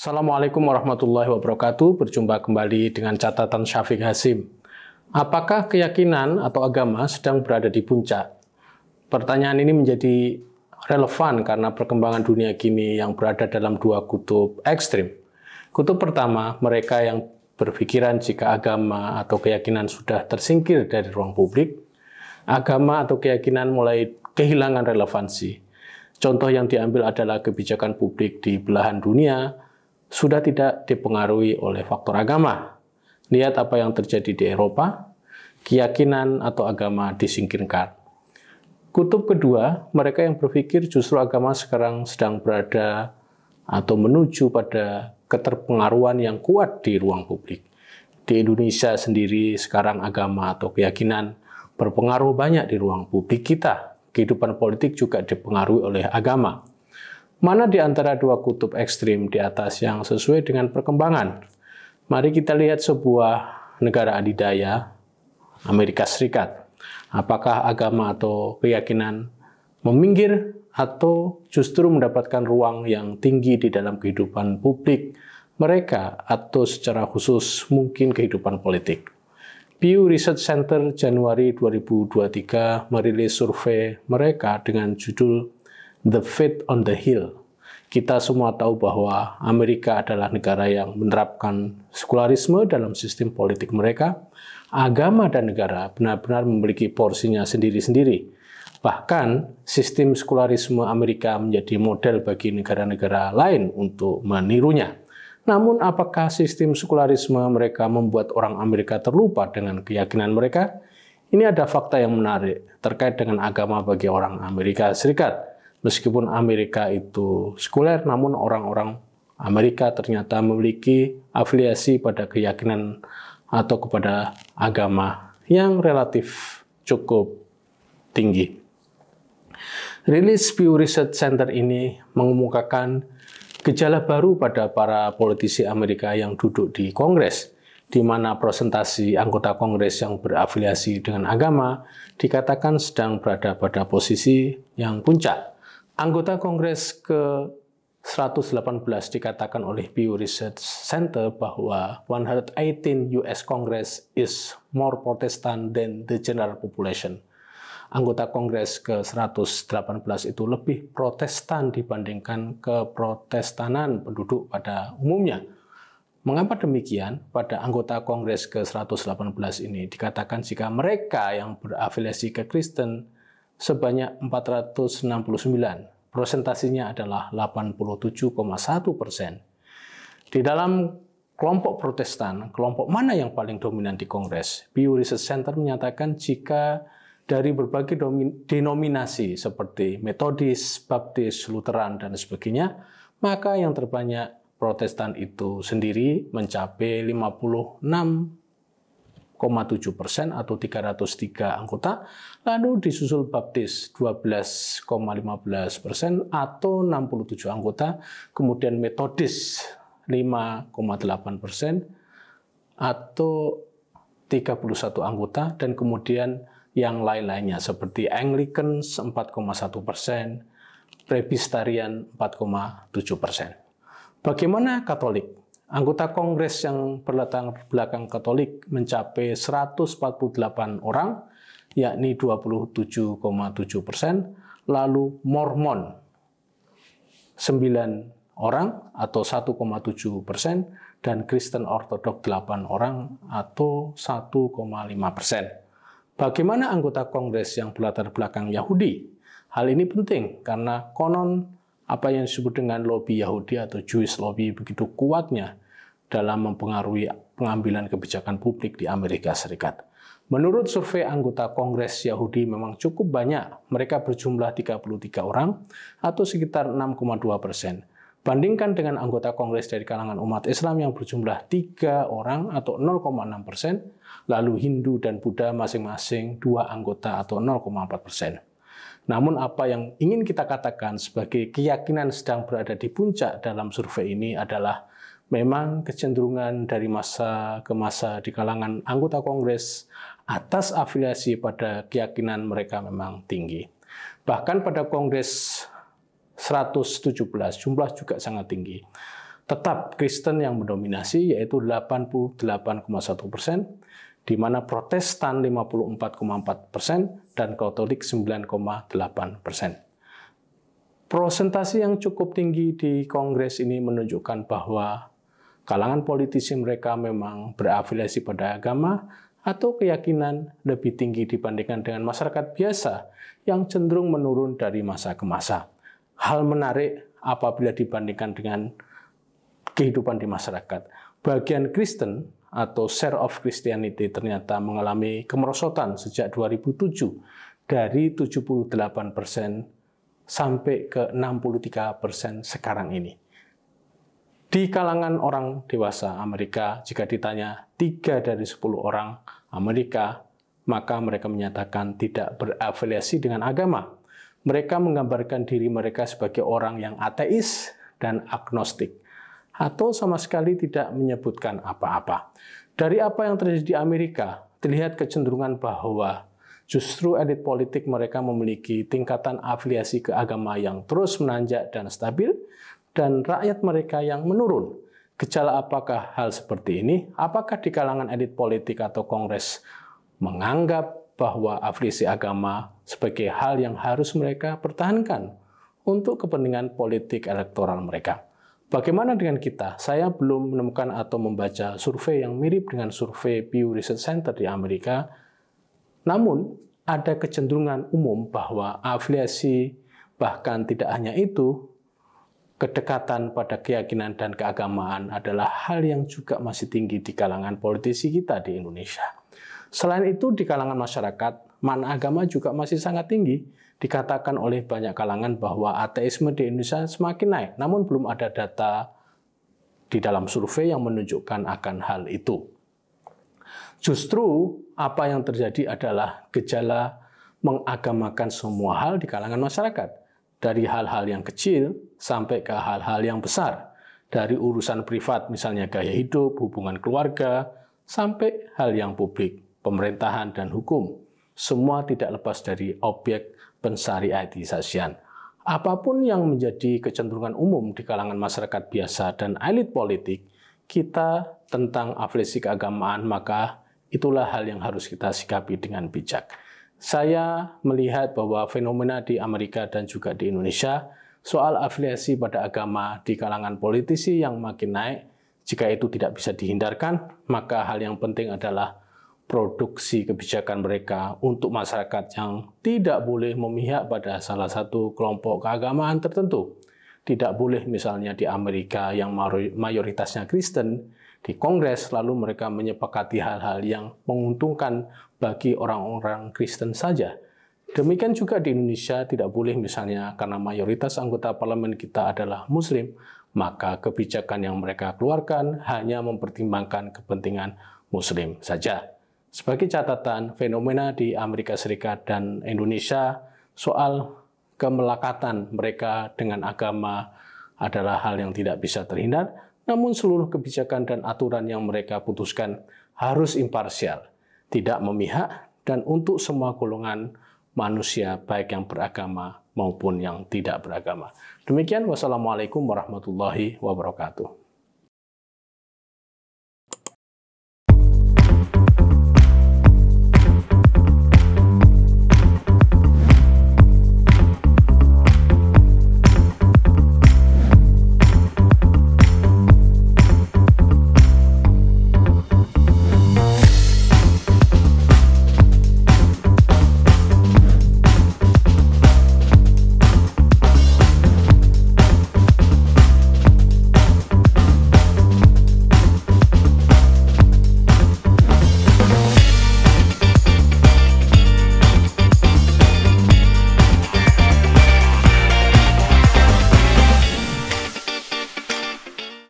Assalamualaikum warahmatullahi wabarakatuh. Berjumpa kembali dengan catatan Syafiq Hasim. Apakah keyakinan atau agama sedang berada di puncak? Pertanyaan ini menjadi relevan karena perkembangan dunia kini yang berada dalam dua kutub ekstrim. Kutub pertama, mereka yang berpikiran jika agama atau keyakinan sudah tersingkir dari ruang publik, agama atau keyakinan mulai kehilangan relevansi. Contoh yang diambil adalah kebijakan publik di belahan dunia sudah tidak dipengaruhi oleh faktor agama. Lihat apa yang terjadi di Eropa, keyakinan atau agama disingkirkan. Kutub kedua, mereka yang berpikir justru agama sekarang sedang berada atau menuju pada keterpengaruhan yang kuat di ruang publik. Di Indonesia sendiri sekarang agama atau keyakinan berpengaruh banyak di ruang publik kita. Kehidupan politik juga dipengaruhi oleh agama. Mana di antara dua kutub ekstrim di atas yang sesuai dengan perkembangan? Mari kita lihat sebuah negara adidaya, Amerika Serikat. Apakah agama atau keyakinan meminggir atau justru mendapatkan ruang yang tinggi di dalam kehidupan publik mereka atau secara khusus mungkin kehidupan politik? Pew Research Center Januari 2023 merilis survei mereka dengan judul The Faith on the Hill. Kita semua tahu bahwa Amerika adalah negara yang menerapkan sekularisme dalam sistem politik mereka. Agama dan negara benar-benar memiliki porsinya sendiri-sendiri. Bahkan, sistem sekularisme Amerika menjadi model bagi negara-negara lain untuk menirunya. Namun, apakah sistem sekularisme mereka membuat orang Amerika terlupa dengan keyakinan mereka? Ini ada fakta yang menarik terkait dengan agama bagi orang Amerika Serikat. Meskipun Amerika itu sekuler, namun orang-orang Amerika ternyata memiliki afiliasi pada keyakinan atau kepada agama yang relatif cukup tinggi. Rilis Pew Research Center ini mengemukakan gejala baru pada para politisi Amerika yang duduk di Kongres, di mana presentasi anggota Kongres yang berafiliasi dengan agama dikatakan sedang berada pada posisi yang puncak. Anggota Kongres ke-118 dikatakan oleh Pew Research Center bahwa 118 US Congress is more Protestant than the general population. Anggota Kongres ke-118 itu lebih Protestan dibandingkan keprotestanan penduduk pada umumnya. Mengapa demikian? Pada anggota Kongres ke-118 ini dikatakan jika mereka yang berafiliasi ke Kristen sebanyak 469, persentasinya adalah 87,1%. Di dalam kelompok Protestan, kelompok mana yang paling dominan di Kongres? Pew Research Center menyatakan jika dari berbagai denominasi seperti Metodis, Baptis, Lutheran, dan sebagainya, maka yang terbanyak Protestan itu sendiri mencapai 56,7% atau 303 anggota, lalu disusul Baptis 12,15% atau 67 anggota, kemudian Metodis 5,8% atau 31 anggota, dan kemudian yang lain-lainnya seperti Anglican 4,1%, Presbyterian 4,7%. Bagaimana Katolik? Anggota Kongres yang berlatar belakang Katolik mencapai 148 orang, yakni 27,7%, lalu Mormon 9 orang atau 1,7%, dan Kristen Ortodok 8 orang atau 1,5%. Bagaimana anggota Kongres yang berlatar belakang Yahudi? Hal ini penting karena konon apa yang disebut dengan lobby Yahudi atau Jewish lobby begitu kuatnya dalam mempengaruhi pengambilan kebijakan publik di Amerika Serikat. Menurut survei anggota Kongres Yahudi memang cukup banyak, mereka berjumlah 33 orang atau sekitar 6,2%. Bandingkan dengan anggota Kongres dari kalangan umat Islam yang berjumlah 3 orang atau 0,6%, lalu Hindu dan Buddha masing-masing 2 anggota atau 0,4%. Namun apa yang ingin kita katakan sebagai keyakinan sedang berada di puncak dalam survei ini adalah memang kecenderungan dari masa ke masa di kalangan anggota Kongres atas afiliasi pada keyakinan mereka memang tinggi. Bahkan pada Kongres 117, jumlah juga sangat tinggi. tetap Kristen yang mendominasi, yaitu 88,1%, di mana Protestan 54,4% dan Katolik 9,8%. Prosentase yang cukup tinggi di Kongres ini menunjukkan bahwa kalangan politisi mereka memang berafiliasi pada agama atau keyakinan lebih tinggi dibandingkan dengan masyarakat biasa yang cenderung menurun dari masa ke masa. Hal menarik apabila dibandingkan dengan kehidupan di masyarakat. Bagian Kristen atau share of Christianity ternyata mengalami kemerosotan sejak 2007 dari 78% sampai ke 63% sekarang ini. Di kalangan orang dewasa Amerika, jika ditanya 3 dari 10 orang Amerika, maka mereka menyatakan tidak berafiliasi dengan agama. Mereka menggambarkan diri mereka sebagai orang yang ateis dan agnostik, atau sama sekali tidak menyebutkan apa-apa. Dari apa yang terjadi di Amerika, terlihat kecenderungan bahwa justru elit politik mereka memiliki tingkatan afiliasi ke agama yang terus menanjak dan stabil, dan rakyat mereka yang menurun. Gejala apakah hal seperti ini? Apakah di kalangan elit politik atau Kongres menganggap bahwa afiliasi agama sebagai hal yang harus mereka pertahankan untuk kepentingan politik elektoral mereka? Bagaimana dengan kita? Saya belum menemukan atau membaca survei yang mirip dengan survei Pew Research Center di Amerika. Namun, ada kecenderungan umum bahwa afiliasi, bahkan tidak hanya itu, kedekatan pada keyakinan dan keagamaan adalah hal yang juga masih tinggi di kalangan politisi kita di Indonesia. Selain itu, di kalangan masyarakat, makna agama juga masih sangat tinggi. Dikatakan oleh banyak kalangan bahwa ateisme di Indonesia semakin naik, namun belum ada data di dalam survei yang menunjukkan akan hal itu. Justru apa yang terjadi adalah gejala mengagamakan semua hal di kalangan masyarakat. Dari hal-hal yang kecil sampai ke hal-hal yang besar. Dari urusan privat, misalnya gaya hidup, hubungan keluarga, sampai hal yang publik, pemerintahan dan hukum. Semua tidak lepas dari objek pensyariatisasian. Apapun yang menjadi kecenderungan umum di kalangan masyarakat biasa dan elit politik, kita tentang afiliasi keagamaan, maka itulah hal yang harus kita sikapi dengan bijak. Saya melihat bahwa fenomena di Amerika dan juga di Indonesia soal afiliasi pada agama di kalangan politisi yang makin naik, jika itu tidak bisa dihindarkan, maka hal yang penting adalah produksi kebijakan mereka untuk masyarakat yang tidak boleh memihak pada salah satu kelompok keagamaan tertentu. Tidak boleh misalnya di Amerika yang mayoritasnya Kristen, di Kongres lalu mereka menyepakati hal-hal yang menguntungkan bagi orang-orang Kristen saja. Demikian juga di Indonesia tidak boleh misalnya karena mayoritas anggota parlemen kita adalah Muslim, maka kebijakan yang mereka keluarkan hanya mempertimbangkan kepentingan Muslim saja. Sebagai catatan, fenomena di Amerika Serikat dan Indonesia soal kemelekatan mereka dengan agama adalah hal yang tidak bisa terhindar, namun seluruh kebijakan dan aturan yang mereka putuskan harus imparsial, tidak memihak, dan untuk semua golongan manusia, baik yang beragama maupun yang tidak beragama. Demikian, wassalamualaikum warahmatullahi wabarakatuh.